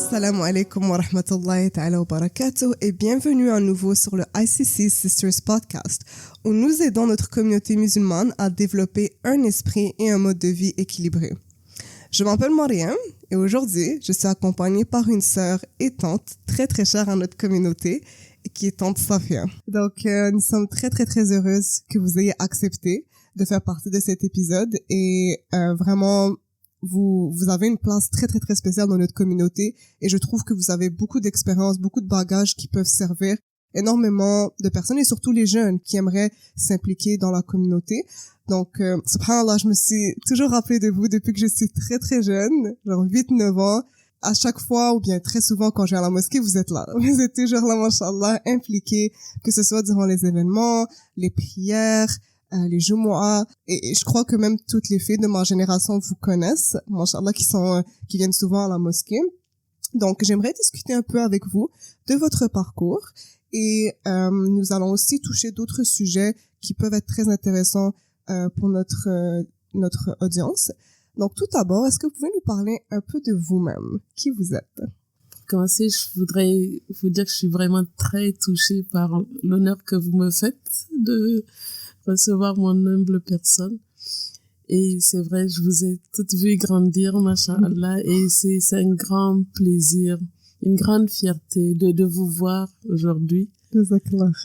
Assalamu alaikum wa rahmatullahi ta'ala wa barakatuh et bienvenue à nouveau sur le ICC Sisters Podcast où nous aidons notre communauté musulmane à développer un esprit et un mode de vie équilibré. Je m'appelle Mariam et aujourd'hui, je suis accompagnée par une sœur et tante très très chère à notre communauté et qui est tante Safia. Donc, nous sommes très très très heureuses que vous ayez accepté de faire partie de cet épisode et vraiment vous avez une place très très très spéciale dans notre communauté et je trouve que vous avez beaucoup d'expérience, beaucoup de bagages qui peuvent servir énormément de personnes et surtout les jeunes qui aimeraient s'impliquer dans la communauté. Donc, subhanallah, je me suis toujours rappelée de vous depuis que je suis très très jeune, genre 8-9 ans. À chaque fois, ou bien très souvent quand je vais à la mosquée, vous êtes là. Vous êtes toujours là, mashallah, impliqués, que ce soit durant les événements, les prières, les Jumu'ah, et je crois que même toutes les filles de ma génération vous connaissent, mashallah, qui viennent souvent à la mosquée. Donc, j'aimerais discuter un peu avec vous de votre parcours et nous allons aussi toucher d'autres sujets qui peuvent être très intéressants pour notre audience. Donc, tout d'abord, est-ce que vous pouvez nous parler un peu de vous-même? Qui vous êtes? Pour commencer, je voudrais vous dire que je suis vraiment très touchée par l'honneur que vous me faites de recevoir mon humble personne. Et c'est vrai, je vous ai toutes vues grandir, masha'Allah, et c'est un grand plaisir, une grande fierté de vous voir aujourd'hui.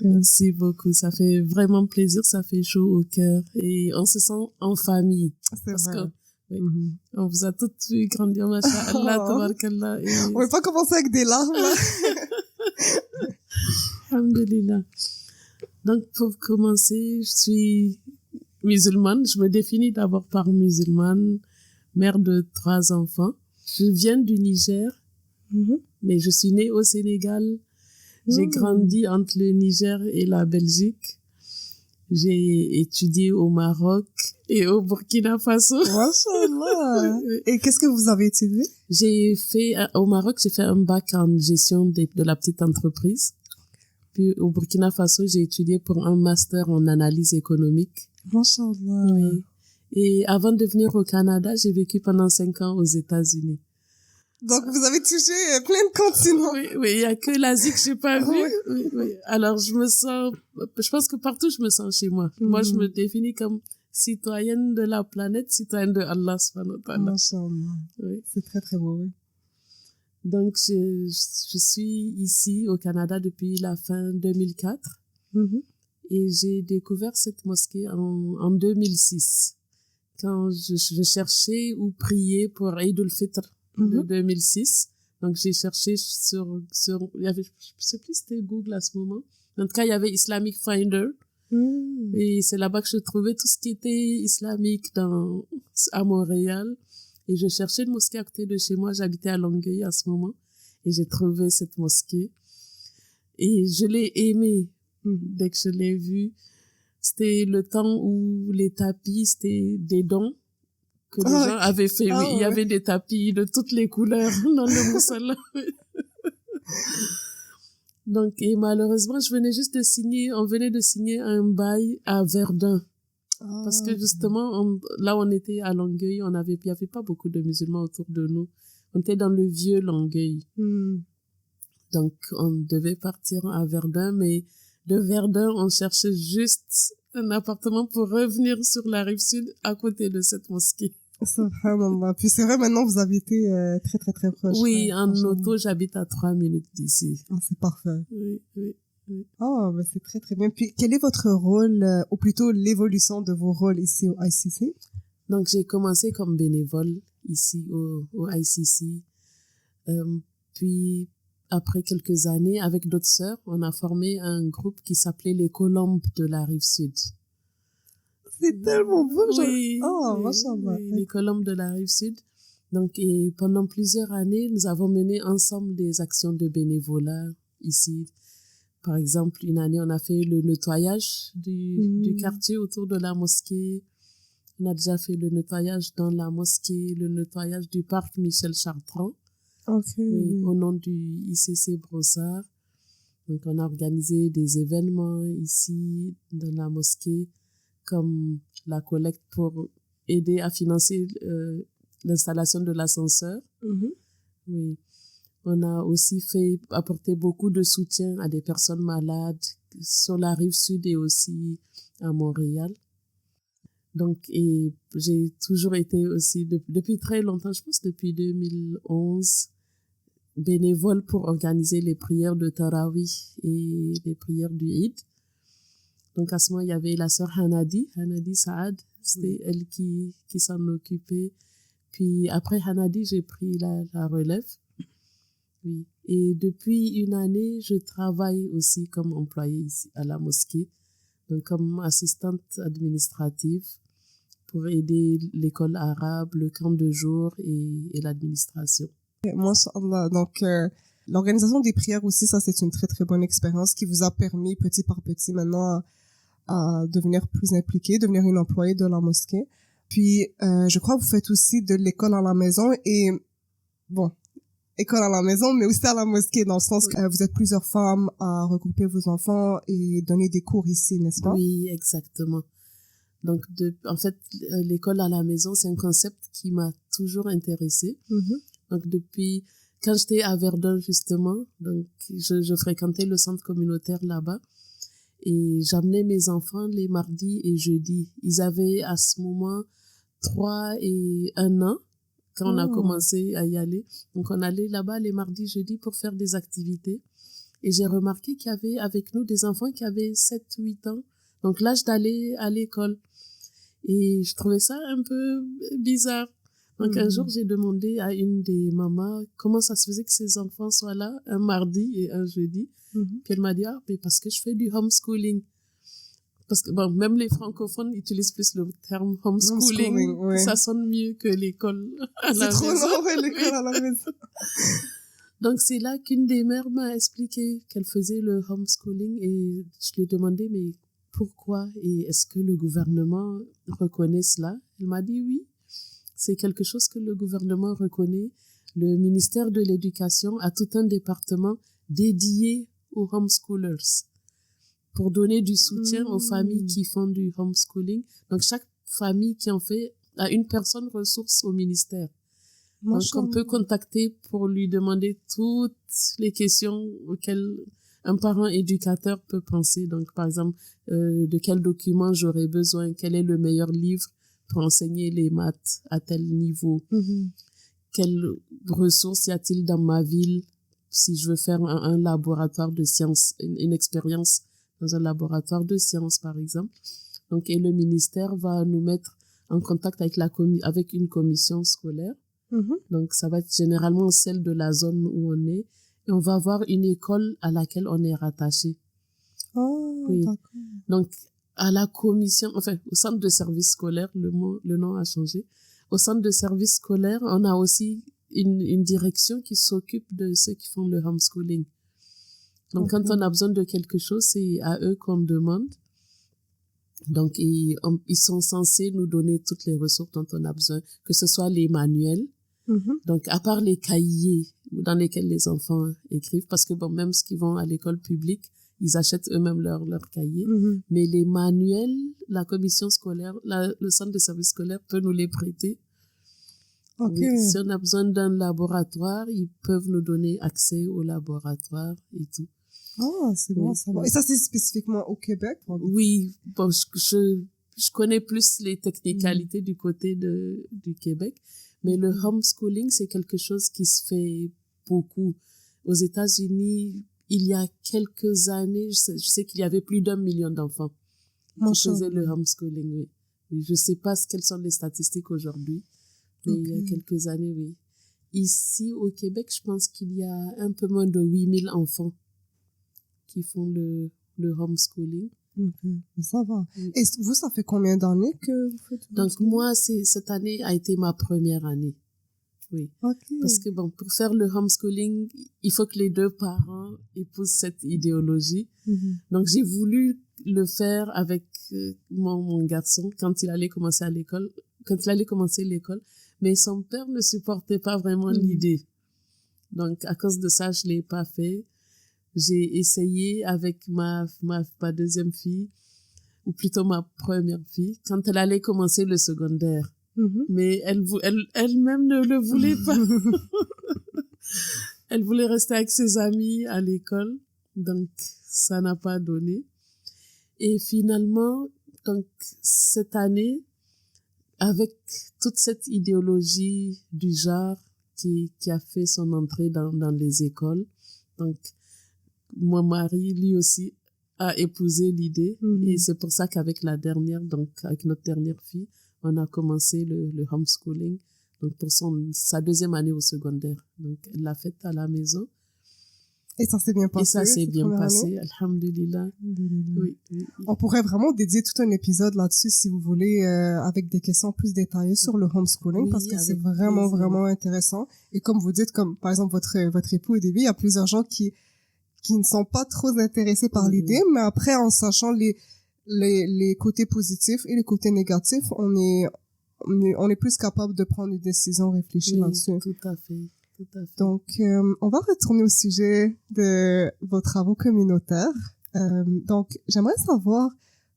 Merci beaucoup, ça fait vraiment plaisir, ça fait chaud au cœur et on se sent en famille. C'est vrai. Que, oui, on vous a toutes vues grandir, masha'Allah, tabarakallah. On va pas commencer avec des larmes, là. Alhamdulillah. Donc, pour commencer, je suis musulmane. Je me définis d'abord par musulmane, mère de 3 enfants. Je viens du Niger, mais je suis née au Sénégal. J'ai grandi entre le Niger et la Belgique. J'ai étudié au Maroc et au Burkina Faso. Mashallah. Et qu'est-ce que vous avez étudié? Au Maroc, j'ai fait un bac en gestion de la petite entreprise. Puis au Burkina Faso, j'ai étudié pour un master en analyse économique. Mashallah. Oui. Et avant de venir au Canada, j'ai vécu pendant 5 ans aux États-Unis. Donc, vous avez touché plein de continents. Oui, il y a que l'Asie que j'ai pas vue. Oui. Alors, je pense que partout, je me sens chez moi. Moi, je me définis comme citoyenne de la planète, citoyenne de Allah, subhanahu wa ta'ala. Mashallah. Oui. C'est très, très beau, oui. Donc, je suis ici au Canada depuis la fin 2004. Et j'ai découvert cette mosquée en 2006. Quand je cherchais où prier pour Eid al-Fitr de 2006. Donc, j'ai cherché il y avait, je sais plus si c'était Google à ce moment. En tout cas, il y avait Islamic Finder. Et c'est là-bas que je trouvais tout ce qui était islamique à Montréal. Et je cherchais une mosquée à côté de chez moi. J'habitais à Longueuil à ce moment. Et j'ai trouvé cette mosquée. Et je l'ai aimée dès que je l'ai vue. C'était le temps où les tapis, c'était des dons que les gens avaient fait. Oui, il y avait des tapis de toutes les couleurs dans le musalla. Donc, et malheureusement, on venait de signer un bail à Verdun. Parce que justement, là, on était à Longueuil, il y avait pas beaucoup de musulmans autour de nous. On était dans le vieux Longueuil. Donc, on devait partir à Verdun, mais de Verdun, on cherchait juste un appartement pour revenir sur la rive sud à côté de cette mosquée. Subhanallah. Puis c'est vrai, maintenant, vous habitez très, très, très proche. Oui, en auto, j'habite à 3 minutes d'ici. C'est parfait. Oui. Oh, mais c'est très, très bien. Puis, quel est votre rôle, ou plutôt l'évolution de vos rôles ici au ICC? Donc, j'ai commencé comme bénévole ici au ICC. Puis, après quelques années, avec d'autres sœurs, on a formé un groupe qui s'appelait les Colombes de la Rive-Sud. C'est tellement beau, oui, mashallah. Oui, les Colombes de la Rive-Sud. Donc, et pendant plusieurs années, nous avons mené ensemble des actions de bénévolat ici. Par exemple, une année, on a fait le nettoyage du quartier autour de la mosquée. On a déjà fait le nettoyage dans la mosquée, le nettoyage du parc Michel Chartrand. Oui, au nom du ICC Brossard. Donc, on a organisé des événements ici dans la mosquée, comme la collecte pour aider à financer l'installation de l'ascenseur. Oui. On a aussi apporté beaucoup de soutien à des personnes malades sur la rive sud et aussi à Montréal. Donc, et j'ai toujours été aussi, depuis très longtemps, je pense depuis 2011, bénévole pour organiser les prières de Tarawih et les prières du Eid. Donc, à ce moment, il y avait la sœur Hanadi Saad, c'était elle qui s'en occupait. Puis, après Hanadi, j'ai pris la relève. Oui. Et depuis une année, je travaille aussi comme employée ici à la mosquée, donc comme assistante administrative pour aider l'école arabe, le camp de jour et l'administration. Masha'Allah. Donc, l'organisation des prières aussi, ça, c'est une très, très bonne expérience qui vous a permis, petit par petit, maintenant, à devenir plus impliqué, devenir une employée de la mosquée. Puis, je crois que vous faites aussi de l'école à la maison et, bon, école à la maison, mais aussi à la mosquée, dans le sens que vous êtes plusieurs femmes à regrouper vos enfants et donner des cours ici, n'est-ce pas? Oui, exactement. Donc, en fait, l'école à la maison, c'est un concept qui m'a toujours intéressée. Donc, depuis, quand j'étais à Verdun, justement, donc, je fréquentais le centre communautaire là-bas et j'amenais mes enfants les mardis et jeudis. Ils avaient à ce moment 3 et 1 an quand on a commencé à y aller. Donc, on allait là-bas les mardis, jeudis pour faire des activités. Et j'ai remarqué qu'il y avait avec nous des enfants qui avaient 7, 8 ans. Donc, l'âge d'aller à l'école. Et je trouvais ça un peu bizarre. Donc, un jour, j'ai demandé à une des mamans comment ça se faisait que ces enfants soient là un mardi et un jeudi. Puis elle m'a dit, mais parce que je fais du homeschooling. Parce que, bon, même les francophones utilisent plus le terme homeschooling. Ouais. Ça sonne mieux que l'école à la maison. C'est trop long, ouais, l'école à la maison. Donc, c'est là qu'une des mères m'a expliqué qu'elle faisait le homeschooling et je lui ai demandé, mais pourquoi et est-ce que le gouvernement reconnaît cela? Elle m'a dit oui, c'est quelque chose que le gouvernement reconnaît. Le ministère de l'Éducation a tout un département dédié aux homeschoolers pour donner du soutien aux familles qui font du homeschooling. Donc, chaque famille qui en fait a une personne ressource au ministère. Donc, on peut contacter pour lui demander toutes les questions auxquelles un parent éducateur peut penser. Donc, par exemple, de quel document j'aurais besoin? Quel est le meilleur livre pour enseigner les maths à tel niveau? Quelles ressources y a-t-il dans ma ville si je veux faire un laboratoire de sciences, une expérience dans un laboratoire de sciences, par exemple? Donc, et le ministère va nous mettre en contact avec une commission scolaire. Donc, ça va être généralement celle de la zone où on est. Et on va avoir une école à laquelle on est rattaché. Oui. D'accord. Donc, à la commission, enfin, au centre de service scolaire, le nom a changé. Au centre de service scolaire, on a aussi une direction qui s'occupe de ceux qui font le homeschooling. Donc, quand on a besoin de quelque chose, c'est à eux qu'on demande. Donc, ils sont censés nous donner toutes les ressources dont on a besoin, que ce soit les manuels. Donc, à part les cahiers dans lesquels les enfants écrivent, parce que bon, même ceux qui vont à l'école publique, ils achètent eux-mêmes leurs cahiers. Mais les manuels, la commission scolaire, le centre de service scolaire peut nous les prêter. Oui, si on a besoin d'un laboratoire, ils peuvent nous donner accès au laboratoire et tout. Ah, c'est bon, ça va. Et ça, c'est spécifiquement au Québec? Oui, bon, je connais plus les technicalités du côté du Québec. Mais le homeschooling, c'est quelque chose qui se fait beaucoup. Aux États-Unis, il y a quelques années, je sais qu'il y avait plus d'1 million d'enfants qui faisaient le homeschooling, oui. Je sais pas quelles sont les statistiques aujourd'hui, mais il y a quelques années, oui. Ici, au Québec, je pense qu'il y a un peu moins de 8000 enfants qui font le homeschooling. Ça va. Et vous, ça fait combien d'années que vous faites? Donc, moi, cette année a été ma première année. Oui. Parce que bon, pour faire le homeschooling, il faut que les deux parents épousent cette idéologie. Donc, j'ai voulu le faire avec mon garçon quand il allait commencer l'école, mais son père ne supportait pas vraiment l'idée. Donc, à cause de ça, je l'ai pas fait. J'ai essayé avec ma deuxième fille, ou plutôt ma première fille, quand elle allait commencer le secondaire. Mais elle-même ne le voulait pas. Elle voulait rester avec ses amis à l'école, donc ça n'a pas donné. Et finalement, donc cette année, avec toute cette idéologie du genre qui a fait son entrée dans les écoles, donc mon mari, lui aussi, a épousé l'idée. Et c'est pour ça qu'avec la dernière, donc avec notre dernière fille, on a commencé le homeschooling. Donc pour sa deuxième année au secondaire. Donc elle l'a faite à la maison. Et ça s'est bien passé. Et ça s'est bien passé, alhamdulillah. Oui. On pourrait vraiment dédier tout un épisode là-dessus si vous voulez, avec des questions plus détaillées sur le homeschooling, parce que c'est vraiment, vraiment intéressant. Et comme vous dites, comme par exemple votre époux au début, il y a plusieurs gens qui ne sont pas trop intéressés par l'idée, mais après, en sachant les côtés positifs et les côtés négatifs, on est plus capable de prendre une décision réfléchie là-dessus. Tout à fait. Donc, on va retourner au sujet de vos travaux communautaires. Donc, j'aimerais savoir,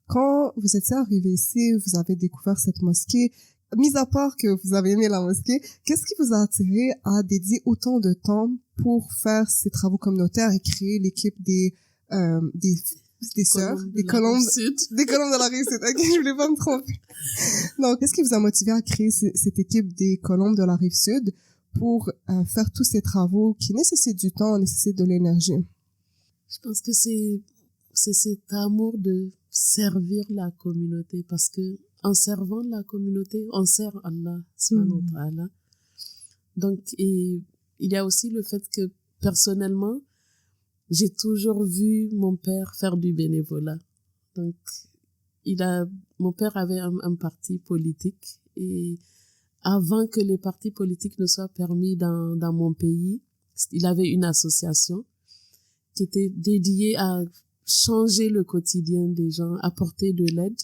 quand vous étiez arrivé ici, vous avez découvert cette mosquée, mis à part que vous avez aimé la mosquée, qu'est-ce qui vous a attiré à dédier autant de temps pour faire ces travaux communautaires et créer l'équipe des sœurs, des colombes de la Rive-Sud. Ok, je voulais pas me tromper. Donc, qu'est-ce qui vous a motivé à créer cette équipe des colombes de la Rive-Sud pour faire tous ces travaux qui nécessitent du temps, nécessitent de l'énergie? Je pense que c'est cet amour de servir la communauté, parce que en servant la communauté, on sert Allah subhanahu wa ta'ala. Donc, et il y a aussi le fait que personnellement, j'ai toujours vu mon père faire du bénévolat. Donc, mon père avait un parti politique, et avant que les partis politiques ne soient permis dans mon pays, il avait une association qui était dédiée à changer le quotidien des gens, apporter de l'aide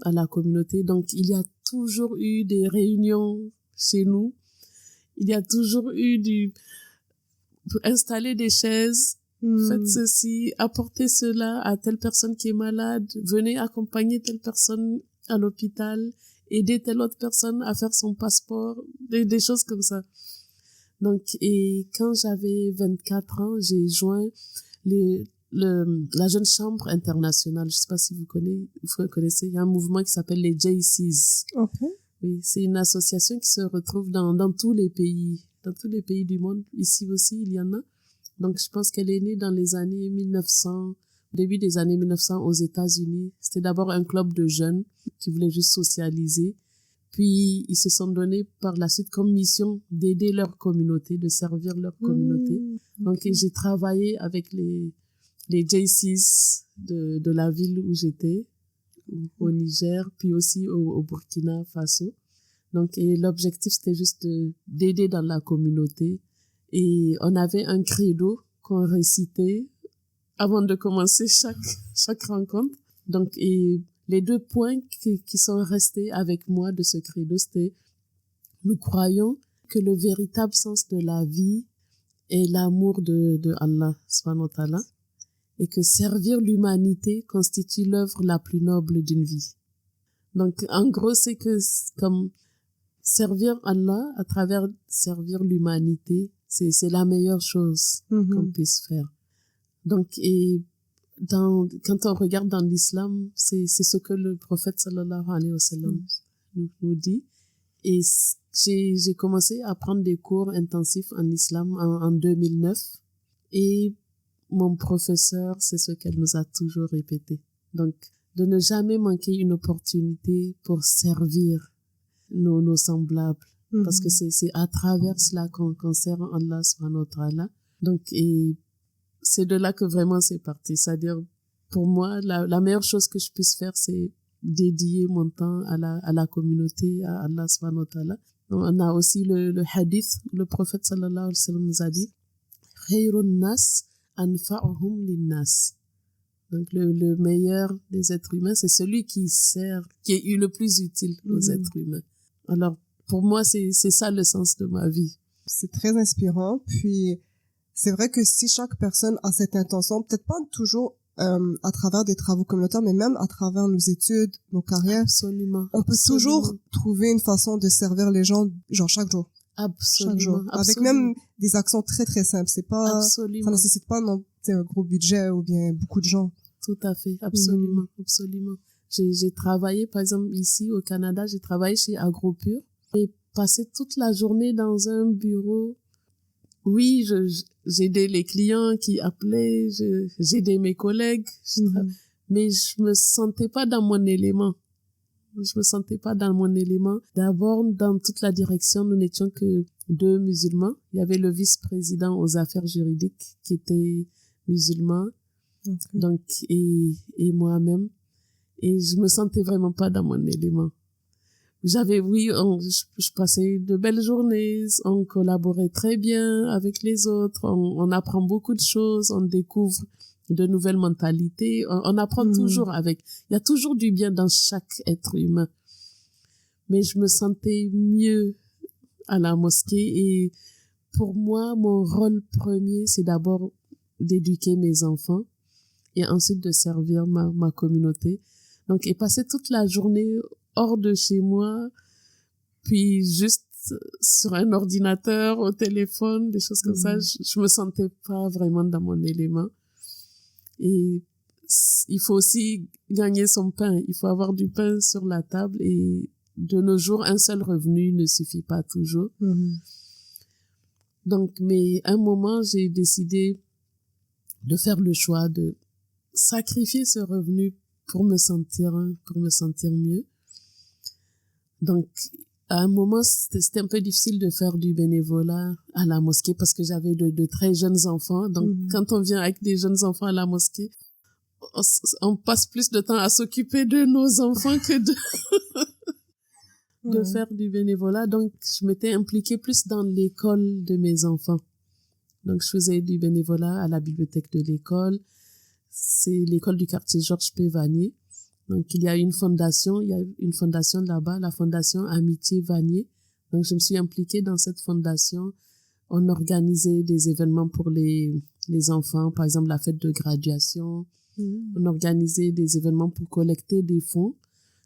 à la communauté. Donc, il y a toujours eu des réunions chez nous. Il y a toujours eu installer des chaises, faites ceci, apportez cela à telle personne qui est malade, venez accompagner telle personne à l'hôpital, aider telle autre personne à faire son passeport, des choses comme ça. Donc, et quand j'avais 24 ans, j'ai joint la Jeune Chambre internationale. Je sais pas si vous connaissez, il y a un mouvement qui s'appelle les JCs. Okay. Oui, c'est une association qui se retrouve dans tous les pays du monde. Ici aussi, il y en a. Donc, je pense qu'elle est née dans les années 1900, début des années 1900 aux États-Unis. C'était d'abord un club de jeunes qui voulaient juste socialiser. Puis, ils se sont donnés par la suite comme mission d'aider leur communauté, de servir leur communauté. Donc, j'ai travaillé avec les JCs de la ville où j'étais, au Niger, puis aussi au Burkina Faso. Donc, et l'objectif, c'était juste d'aider dans la communauté. Et on avait un credo qu'on récitait avant de commencer chaque rencontre. Donc, et les 2 points qui sont restés avec moi de ce credo, c'était: nous croyons que le véritable sens de la vie est l'amour de Allah, subhanahu wa ta'ala, et que servir l'humanité constitue l'œuvre la plus noble d'une vie. Donc, en gros, c'est que comme servir Allah à travers servir l'humanité, c'est la meilleure chose qu'on puisse faire. Donc, et quand on regarde dans l'islam, c'est ce que le prophète sallallahu alayhi wa sallam nous dit. Et j'ai commencé à prendre des cours intensifs en islam en 2009. Et mon professeur, c'est ce qu'elle nous a toujours répété. Donc, de ne jamais manquer une opportunité pour servir nos semblables. Parce que c'est à travers cela qu'on sert Allah subhanahu wa ta'ala. Donc, et c'est de là que vraiment c'est parti. C'est-à-dire, pour moi, la meilleure chose que je puisse faire, c'est dédier mon temps à la communauté, à Allah subhanahu wa ta'ala. On a aussi le hadith, le prophète sallallahu alayhi wa sallam nous a dit: Khayrun nas anfa'uhum linnas. Donc, le meilleur des êtres humains, c'est celui qui est le plus utile aux êtres humains. Alors, pour moi, c'est ça le sens de ma vie. C'est très inspirant. Puis, c'est vrai que si chaque personne a cette intention, peut-être pas toujours à travers des travaux communautaires, mais même à travers nos études, nos carrières, Absolument. on peut toujours trouver une façon de servir les gens, genre chaque jour. Absolument. Chaque jour. Absolument. Avec même des actions très, très simples. C'est pas, Absolument. ça nécessite pas non, un gros budget ou bien beaucoup de gens. Tout à fait. Absolument. Absolument. J'ai travaillé, par exemple, ici au Canada, j'ai travaillé chez AgroPure. J'ai passé toute la journée dans un bureau. Oui, j'aidais les clients qui appelaient, j'aidais mes collègues, mais je me sentais pas dans mon élément. Je me sentais pas dans mon élément. D'abord, dans toute la direction, nous n'étions que 2 musulmans. Il y avait le vice-président aux affaires juridiques qui était musulman. Donc, et moi-même. Et je me sentais vraiment pas dans mon élément. Je passais de belles journées, on collaborait très bien avec les autres, on apprend beaucoup de choses, on découvre de nouvelles mentalités, on apprend toujours il y a toujours du bien dans chaque être humain. Mais je me sentais mieux à la mosquée et pour moi, mon rôle premier, c'est d'abord d'éduquer mes enfants et ensuite de servir ma communauté. Donc, et passer toute la journée hors de chez moi, puis juste sur un ordinateur, au téléphone, des choses comme ça, je me sentais pas vraiment dans mon élément. Et il faut aussi gagner son pain. Il faut avoir du pain sur la table et de nos jours, un seul revenu ne suffit pas toujours. Donc, mais à un moment, j'ai décidé de faire le choix de sacrifier ce revenu pour me sentir mieux. Donc, à un moment, c'était un peu difficile de faire du bénévolat à la mosquée parce que j'avais de très jeunes enfants. Donc, quand on vient avec des jeunes enfants à la mosquée, on passe plus de temps à s'occuper de nos enfants que de faire du bénévolat. Donc, je m'étais impliquée plus dans l'école de mes enfants. Donc, je faisais du bénévolat à la bibliothèque de l'école. C'est l'école du quartier Georges P. Vanier. Donc, il y a une fondation là-bas, la fondation Amitié Vanier. Donc, je me suis impliquée dans cette fondation. On organisait des événements pour les enfants, par exemple la fête de graduation. On organisait des événements pour collecter des fonds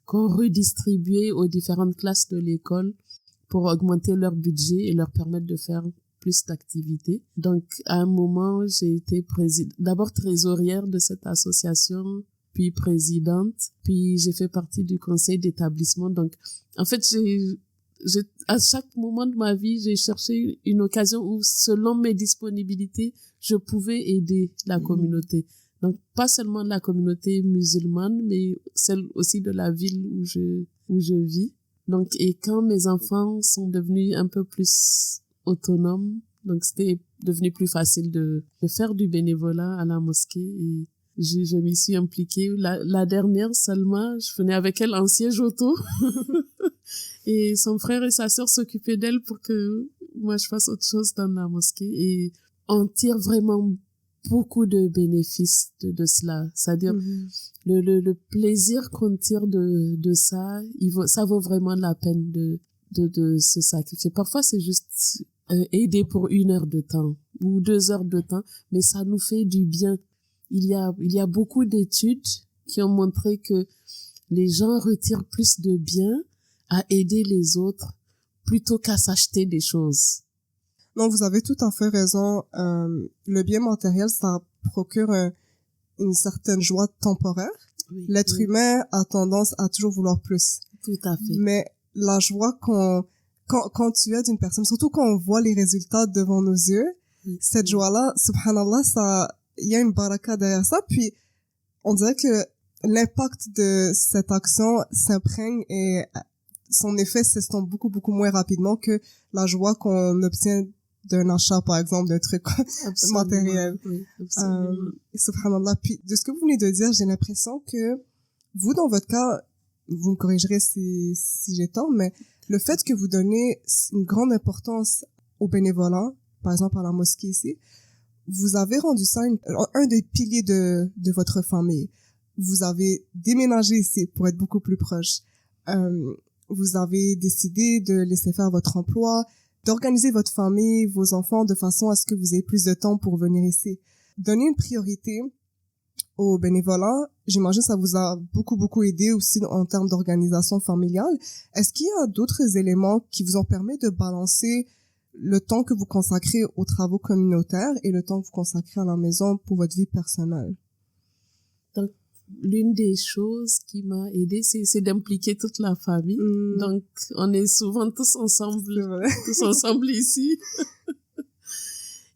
qu'on redistribuait aux différentes classes de l'école pour augmenter leur budget et leur permettre de faire plus d'activités. Donc, à un moment, j'ai été d'abord trésorière de cette association, puis présidente, puis j'ai fait partie du conseil d'établissement. Donc, en fait, à chaque moment de ma vie, j'ai cherché une occasion où, selon mes disponibilités, je pouvais aider la communauté. Donc, pas seulement la communauté musulmane, mais celle aussi de la ville où je vis. Donc, et quand mes enfants sont devenus un peu plus autonomes, donc c'était devenu plus facile de faire du bénévolat à la mosquée et je m'y suis impliquée. La dernière, Salma, je venais avec elle en siège auto et son frère et sa sœur s'occupaient d'elle pour que moi je fasse autre chose dans la mosquée et on tire vraiment beaucoup de bénéfices de cela. C'est-à-dire, le plaisir qu'on tire de ça, ça vaut vraiment la peine de se sacrifier. Parfois, c'est juste aider pour 1 heure de temps ou 2 heures de temps, mais ça nous fait du bien. Il y a beaucoup d'études qui ont montré que les gens retirent plus de bien à aider les autres plutôt qu'à s'acheter des choses. Non, vous avez tout à fait raison. Le bien matériel, ça procure une certaine joie temporaire. Oui, l'être humain a tendance à toujours vouloir plus. Tout à fait. Mais la joie quand tu aides une personne, surtout quand on voit les résultats devant nos yeux, cette joie-là, subhanallah, il y a une baraka derrière ça. Puis, on dirait que l'impact de cette action s'imprègne et son effet s'estompe beaucoup, beaucoup moins rapidement que la joie qu'on obtient d'un achat, par exemple, d'un truc matériel. Oui, absolument. Subhanallah. Puis, de ce que vous venez de dire, j'ai l'impression que vous, dans votre cas, vous me corrigerez si j'ai tort, mais le fait que vous donnez une grande importance au bénévolat, par exemple à la mosquée ici, vous avez rendu ça un des piliers de votre famille. Vous avez déménagé ici pour être beaucoup plus proche. Vous avez décidé de laisser faire votre emploi, d'organiser votre famille, vos enfants, de façon à ce que vous ayez plus de temps pour venir ici. Donner une priorité au bénévolat, j'imagine que ça vous a beaucoup, beaucoup aidé aussi en termes d'organisation familiale. Est-ce qu'il y a d'autres éléments qui vous ont permis de balancer le temps que vous consacrez aux travaux communautaires et le temps que vous consacrez à la maison pour votre vie personnelle. Donc, l'une des choses qui m'a aidée, c'est d'impliquer toute la famille. Donc, on est souvent tous ensemble ici.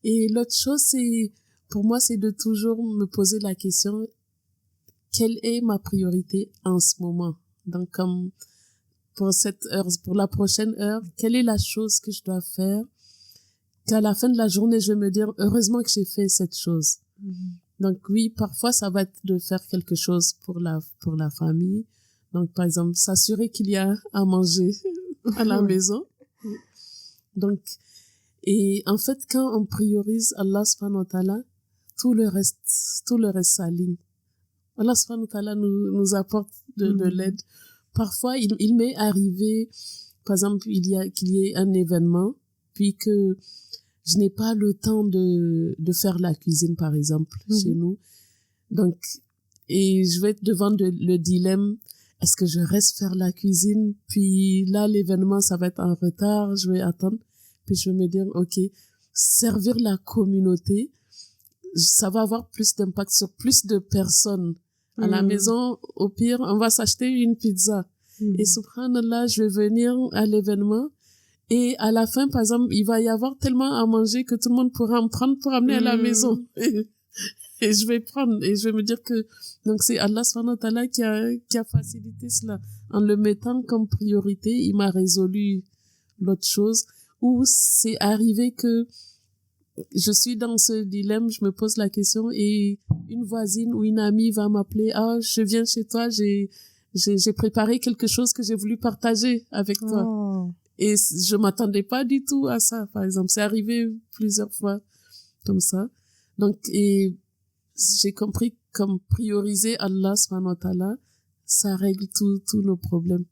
Et l'autre chose, pour moi, c'est de toujours me poser la question, quelle est ma priorité en ce moment? Donc, comme pour la prochaine heure, quelle est la chose que je dois faire? Qu'à la fin de la journée, je vais me dire, heureusement que j'ai fait cette chose. Donc oui, parfois, ça va être de faire quelque chose pour la famille. Donc, par exemple, s'assurer qu'il y a à manger à la maison. Donc, et en fait, quand on priorise Allah subhanahu wa ta'ala, tout le reste s'aligne. Allah subhanahu wa ta'ala nous apporte de l'aide. Parfois, il m'est arrivé, par exemple, qu'il y ait un événement, puis que je n'ai pas le temps de faire la cuisine, par exemple, chez nous. Donc, et je vais être devant le dilemme, est-ce que je reste faire la cuisine? Puis là, l'événement, ça va être en retard, je vais attendre. Puis je vais me dire, OK, servir la communauté, ça va avoir plus d'impact sur plus de personnes. À la maison, au pire, on va s'acheter une pizza. Et subhanallah, je vais venir à l'événement. Et à la fin, par exemple, il va y avoir tellement à manger que tout le monde pourra en prendre pour amener à la maison. Et je vais prendre. Et je vais me dire que, donc c'est Allah subhanahu wa ta'ala qui a facilité cela. En le mettant comme priorité, il m'a résolu l'autre chose. Ou c'est arrivé que je suis dans ce dilemme, je me pose la question et une voisine ou une amie va m'appeler, je viens chez toi, j'ai préparé quelque chose que j'ai voulu partager avec toi. Et je m'attendais pas du tout à ça, par exemple. C'est arrivé plusieurs fois comme ça. Donc, et j'ai compris comme prioriser Allah subhanahu wa ta'ala, ça règle tous nos problèmes.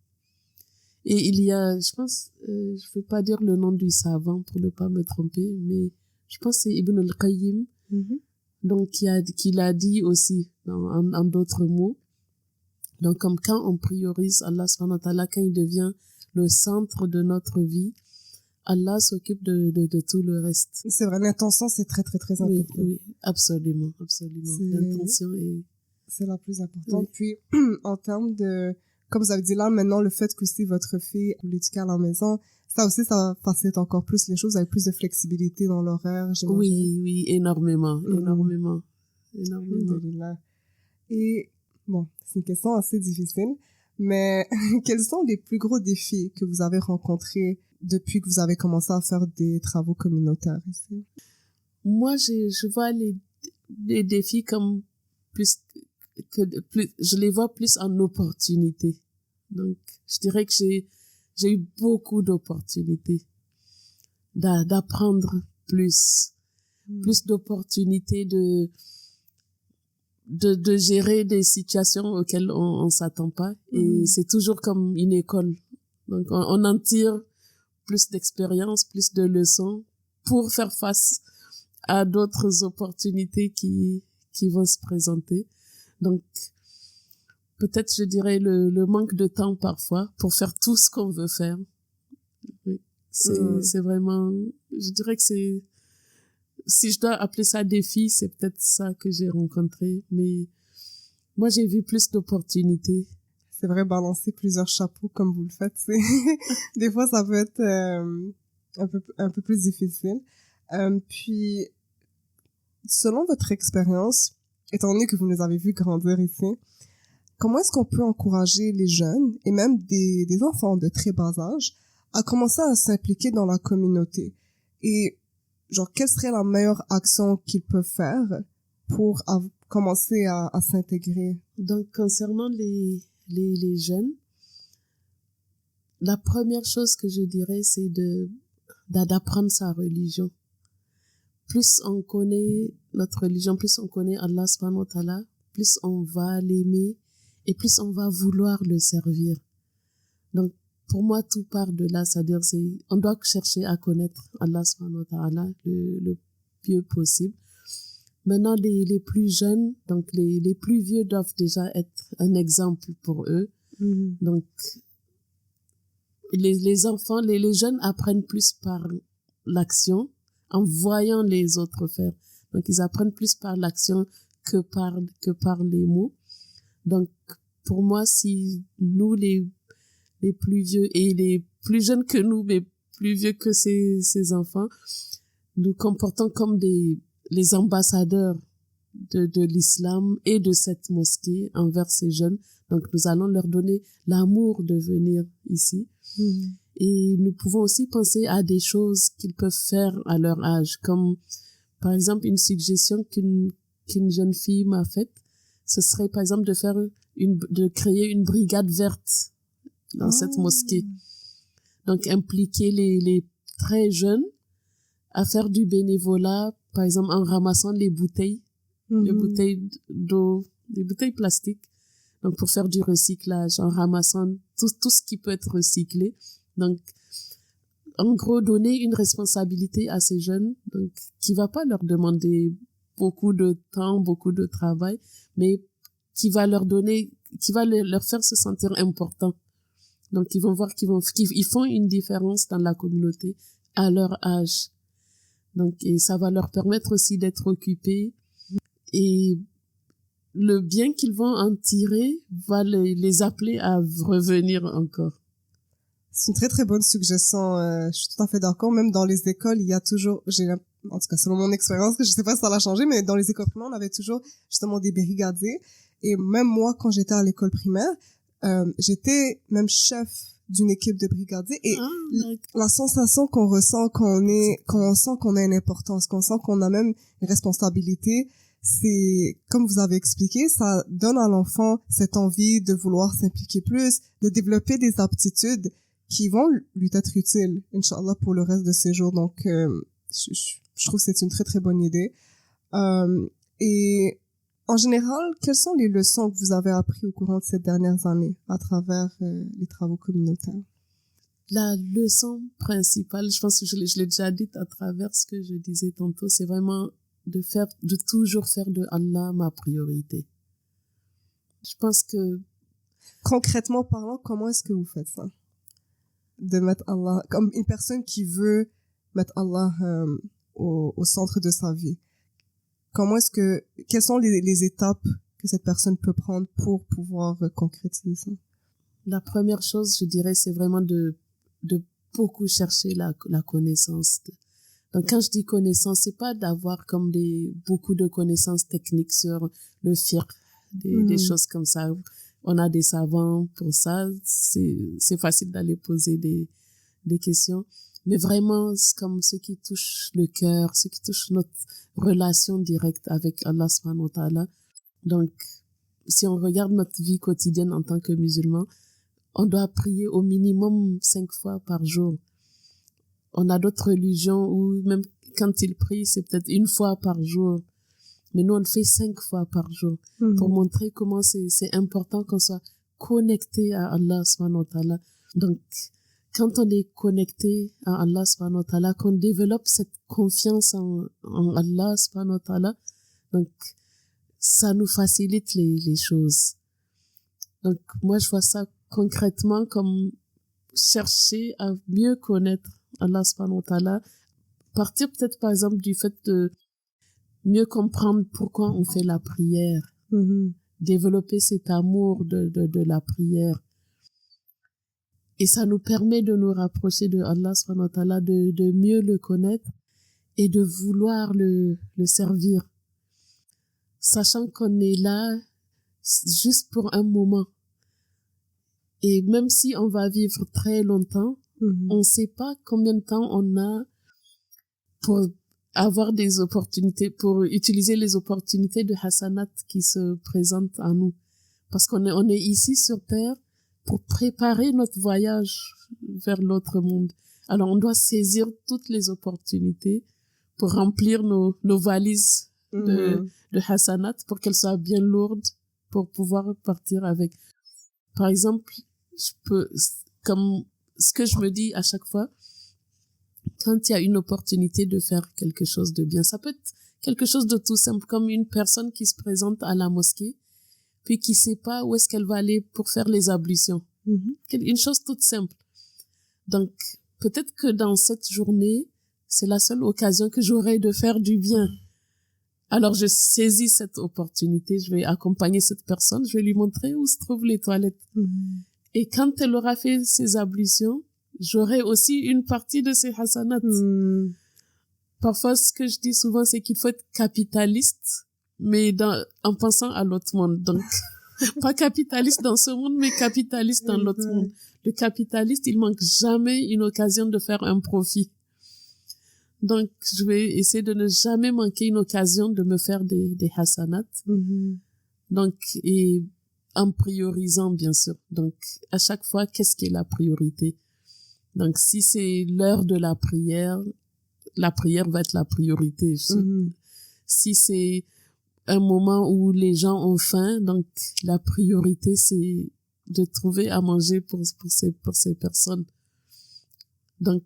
Et il y a, je pense, je vais pas dire le nom du savant pour ne pas me tromper, mais je pense que c'est Ibn al-Qayyim, donc qui l'a dit aussi en d'autres mots. Donc comme quand on priorise Allah subhanahu wa ta'ala, quand il devient le centre de notre vie, Allah s'occupe de tout le reste. C'est vrai, l'intention c'est très très très important. Oui, absolument. L'intention c'est la plus importante. Puis en termes de, comme vous avez dit là, maintenant le fait que si votre fille vous l'éduquez à la maison, ça aussi, ça facilite encore plus les choses, avec plus de flexibilité dans l'horaire, j'imagine. Oui, énormément. Et bon, c'est une question assez difficile, mais quels sont les plus gros défis que vous avez rencontrés depuis que vous avez commencé à faire des travaux communautaires ici? Moi, je vois les défis comme je les vois plus en opportunités. Donc, je dirais que j'ai eu beaucoup d'opportunités d'apprendre plus d'opportunités de gérer des situations auxquelles on s'attend pas. Et c'est toujours comme une école. Donc, on en tire plus d'expérience, plus de leçons pour faire face à d'autres opportunités qui vont se présenter. Donc, peut-être, je dirais, le manque de temps parfois pour faire tout ce qu'on veut faire. Oui. C'est vraiment, je dirais que si je dois appeler ça défi, c'est peut-être ça que j'ai rencontré. Mais moi, j'ai vu plus d'opportunités. C'est vrai, balancer plusieurs chapeaux comme vous le faites, des fois, ça peut être un peu plus difficile. Puis, selon votre expérience, étant donné que vous nous avez vu grandir ici, comment est-ce qu'on peut encourager les jeunes et même des enfants de très bas âge à commencer à s'impliquer dans la communauté? Et genre, quelle serait la meilleure action qu'ils peuvent faire pour commencer à s'intégrer? Donc, concernant les jeunes, la première chose que je dirais, c'est d'apprendre sa religion. Plus on connaît notre religion, plus on connaît Allah subhanahu wa ta'ala, plus on va l'aimer et plus on va vouloir le servir. Donc, pour moi, tout part de là, c'est-à-dire on doit chercher à connaître Allah subhanahu wa ta'ala le mieux possible. Maintenant, les plus jeunes, donc les plus vieux doivent déjà être un exemple pour eux. Donc, les enfants, les jeunes apprennent plus par l'action en voyant les autres faire. Donc, ils apprennent plus par l'action que par les mots. Donc, pour moi, si nous, les plus vieux et les plus jeunes que nous, mais plus vieux que ces enfants, nous comportons comme les ambassadeurs de l'islam et de cette mosquée envers ces jeunes. Donc, nous allons leur donner l'amour de venir ici. Et nous pouvons aussi penser à des choses qu'ils peuvent faire à leur âge, comme, par exemple, une suggestion qu'une jeune fille m'a faite, ce serait, par exemple, de créer une brigade verte dans cette mosquée. Donc, impliquer les très jeunes à faire du bénévolat, par exemple, en ramassant les bouteilles d'eau, les bouteilles plastiques. Donc, pour faire du recyclage, en ramassant tout ce qui peut être recyclé. Donc, en gros, donner une responsabilité à ces jeunes, donc, qui va pas leur demander beaucoup de temps, beaucoup de travail, mais qui va leur faire se sentir importants. Donc, ils vont voir qu'ils font une différence dans la communauté à leur âge. Donc, et ça va leur permettre aussi d'être occupés. Et le bien qu'ils vont en tirer va les appeler à revenir encore. C'est une très très bonne suggestion. Je suis tout à fait d'accord. Même dans les écoles, il y a toujours, en tout cas selon mon expérience, je sais pas si ça l'a changé, mais dans les écoles primaires, on avait toujours justement des brigadiers. Et même moi, quand j'étais à l'école primaire, j'étais même chef d'une équipe de brigadiers. Et la sensation qu'on ressent quand on sent qu'on a une importance, qu'on sent qu'on a même une responsabilité, c'est, comme vous avez expliqué, ça donne à l'enfant cette envie de vouloir s'impliquer plus, de développer des aptitudes qui vont lui être utiles, Inch'Allah, pour le reste de ses jours. Donc, je trouve que c'est une très, très bonne idée. Et en général, quelles sont les leçons que vous avez apprises au courant de ces dernières années à travers les travaux communautaires? La leçon principale, je pense que je l'ai déjà dit à travers ce que je disais tantôt, c'est vraiment de toujours faire de Allah ma priorité. Je pense que... Concrètement parlant, comment est-ce que vous faites ça? De mettre Allah, comme une personne qui veut mettre Allah au centre de sa vie. Quelles sont les étapes que cette personne peut prendre pour pouvoir concrétiser ça? La première chose, je dirais, c'est vraiment de beaucoup chercher la connaissance. Donc, quand je dis connaissance, c'est pas d'avoir comme beaucoup de connaissances techniques sur le fiqh, des choses comme ça. On a des savants pour ça. C'est facile d'aller poser des questions. Mais vraiment, c'est comme ce qui touche le cœur, ce qui touche notre relation directe avec Allah subhanahu wa ta'ala. Donc, si on regarde notre vie quotidienne en tant que musulman, on doit prier au minimum 5 fois par jour. On a d'autres religions où même quand ils prient, c'est peut-être 1 fois par jour. Mais nous, on le fait 5 fois par jour pour montrer comment c'est important qu'on soit connecté à Allah subhanahu wa ta'ala. Donc, quand on est connecté à Allah subhanahu wa ta'ala, qu'on développe cette confiance en Allah subhanahu wa ta'ala, donc, ça nous facilite les choses. Donc, moi, je vois ça concrètement comme chercher à mieux connaître Allah subhanahu wa ta'ala. Partir peut-être, par exemple, du fait de mieux comprendre pourquoi on fait la prière. Développer cet amour de la prière. Et ça nous permet de nous rapprocher de Allah subhanahu wa ta'ala, de mieux le connaître et de vouloir le servir. Sachant qu'on est là juste pour un moment. Et même si on va vivre très longtemps, on ne sait pas combien de temps on a pour avoir des opportunités, pour utiliser les opportunités de hasanat qui se présentent à nous. Parce qu'on est ici sur Terre pour préparer notre voyage vers l'autre monde. Alors, on doit saisir toutes les opportunités pour remplir nos valises de hasanat pour qu'elles soient bien lourdes pour pouvoir partir avec. Par exemple, comme ce que je me dis à chaque fois, quand il y a une opportunité de faire quelque chose de bien, ça peut être quelque chose de tout simple, comme une personne qui se présente à la mosquée, puis qui sait pas où est-ce qu'elle va aller pour faire les ablutions. Une chose toute simple. Donc, peut-être que dans cette journée, c'est la seule occasion que j'aurai de faire du bien. Alors, je saisis cette opportunité, je vais accompagner cette personne, je vais lui montrer où se trouvent les toilettes. Et quand elle aura fait ses ablutions, j'aurai aussi une partie de ses hasanats. Parfois, ce que je dis souvent, c'est qu'il faut être capitaliste, mais en pensant à l'autre monde. Donc, pas capitaliste dans ce monde, mais capitaliste dans l'autre monde. Le capitaliste, il manque jamais une occasion de faire un profit. Donc, je vais essayer de ne jamais manquer une occasion de me faire des hasanats. Donc, et en priorisant, bien sûr. Donc, à chaque fois, qu'est-ce qui est la priorité? Donc, si c'est l'heure de la prière va être la priorité. Si c'est un moment où les gens ont faim, donc la priorité, c'est de trouver à manger pour ces personnes. Donc,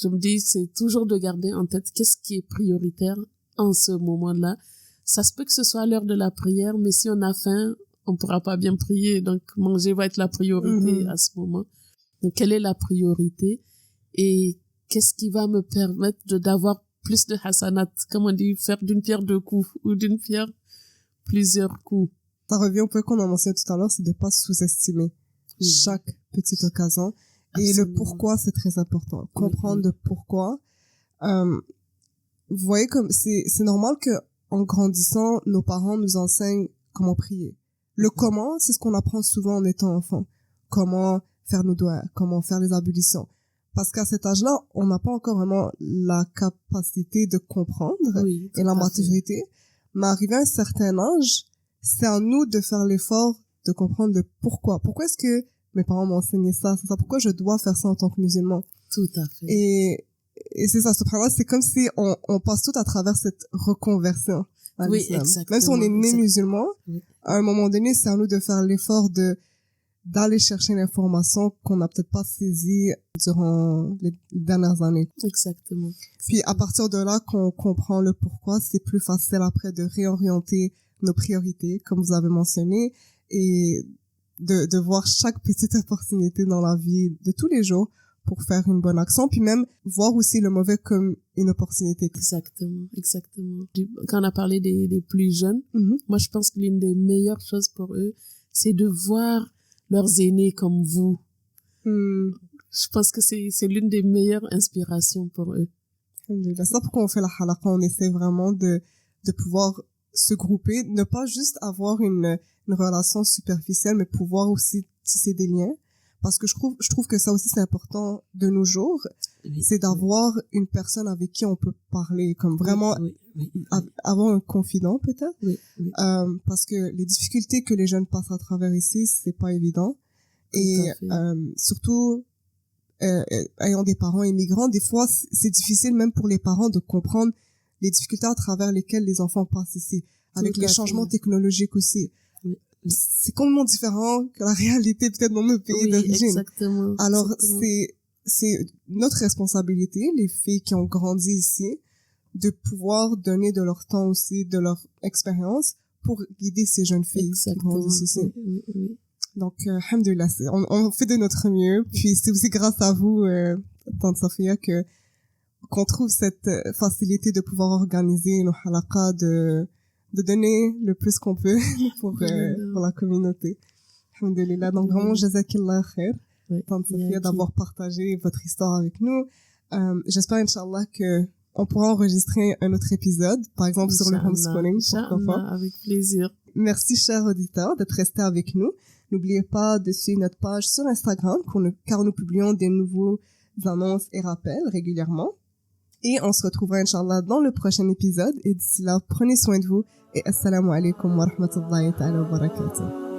je me dis, c'est toujours de garder en tête qu'est-ce qui est prioritaire en ce moment-là. Ça se peut que ce soit l'heure de la prière, mais si on a faim, on pourra pas bien prier. Donc, manger va être la priorité à ce moment. Donc, quelle est la priorité et qu'est-ce qui va me permettre d'avoir plus de hasanat? Comme on dit, faire d'une pierre deux coups ou d'une pierre plusieurs coups. Ça revient au point qu'on a mentionné tout à l'heure, c'est de pas sous-estimer chaque petite occasion. Et le pourquoi, c'est très important. Comprendre le pourquoi. Vous voyez, comme c'est normal que en grandissant, nos parents nous enseignent comment prier. Le comment, c'est ce qu'on apprend souvent en étant enfant. Comment faire nos doigts, comment faire les ablutions. Parce qu'à cet âge-là, on n'a pas encore vraiment la capacité de comprendre et la maturité. Mais arrivé à un certain âge, c'est à nous de faire l'effort de comprendre le pourquoi. Pourquoi est-ce que mes parents m'ont enseigné ça? C'est ça. Pourquoi je dois faire ça en tant que musulman? Tout à fait. Et c'est ça, subhanallah, c'est comme si on passe tout à travers cette reconversion à l'islam. Exactement. Même si on est né musulman, à un moment donné, c'est à nous de faire l'effort d'aller chercher l'information qu'on n'a peut-être pas saisie durant les dernières années. Exactement. Puis à partir de là, qu'on comprend le pourquoi, c'est plus facile après de réorienter nos priorités, comme vous avez mentionné, et de voir chaque petite opportunité dans la vie de tous les jours pour faire une bonne action, puis même voir aussi le mauvais comme une opportunité. Exactement. Quand on a parlé des plus jeunes, moi je pense que l'une des meilleures choses pour eux, c'est de voir leurs aînés comme vous. Je pense que c'est l'une des meilleures inspirations pour eux. C'est ça pourquoi on fait la halaqa, on essaie vraiment de pouvoir se grouper, ne pas juste avoir une relation superficielle, mais pouvoir aussi tisser des liens. Parce que je trouve que ça aussi c'est important de nos jours, c'est d'avoir une personne avec qui on peut parler, comme vraiment avoir un confident peut-être. Parce que les difficultés que les jeunes passent à travers ici, c'est pas évident. Et surtout ayant des parents immigrants, des fois c'est difficile même pour les parents de comprendre les difficultés à travers lesquelles les enfants passent ici, avec les changements technologiques aussi. C'est complètement différent que la réalité peut-être dans nos pays d'origine. Exactement. Alors c'est notre responsabilité, les filles qui ont grandi ici, de pouvoir donner de leur temps aussi, de leur expérience pour guider ces jeunes filles qui grandissent ici. Donc, alhamdoulilah, on fait de notre mieux. Puis c'est aussi grâce à vous, Tante Safia, qu'on trouve cette facilité de pouvoir organiser nos halaqas, de donner le plus qu'on peut pour la communauté. Alhamdoulilah. Donc vraiment, jazakillah khair, Tante Safia, d'avoir partagé votre histoire avec nous. J'espère, Inch'Allah, que on pourra enregistrer un autre épisode, par exemple sur le homeschooling, pourquoi pas. Avec plaisir. Merci, chers auditeurs, d'être restés avec nous. N'oubliez pas de suivre notre page sur Instagram, car nous publions des nouveaux annonces et rappels régulièrement. Et on se retrouvera, Inch'Allah, dans le prochain épisode. Et d'ici là, prenez soin de vous. Et assalamu alaikum wa rahmatullahi wa barakatuh.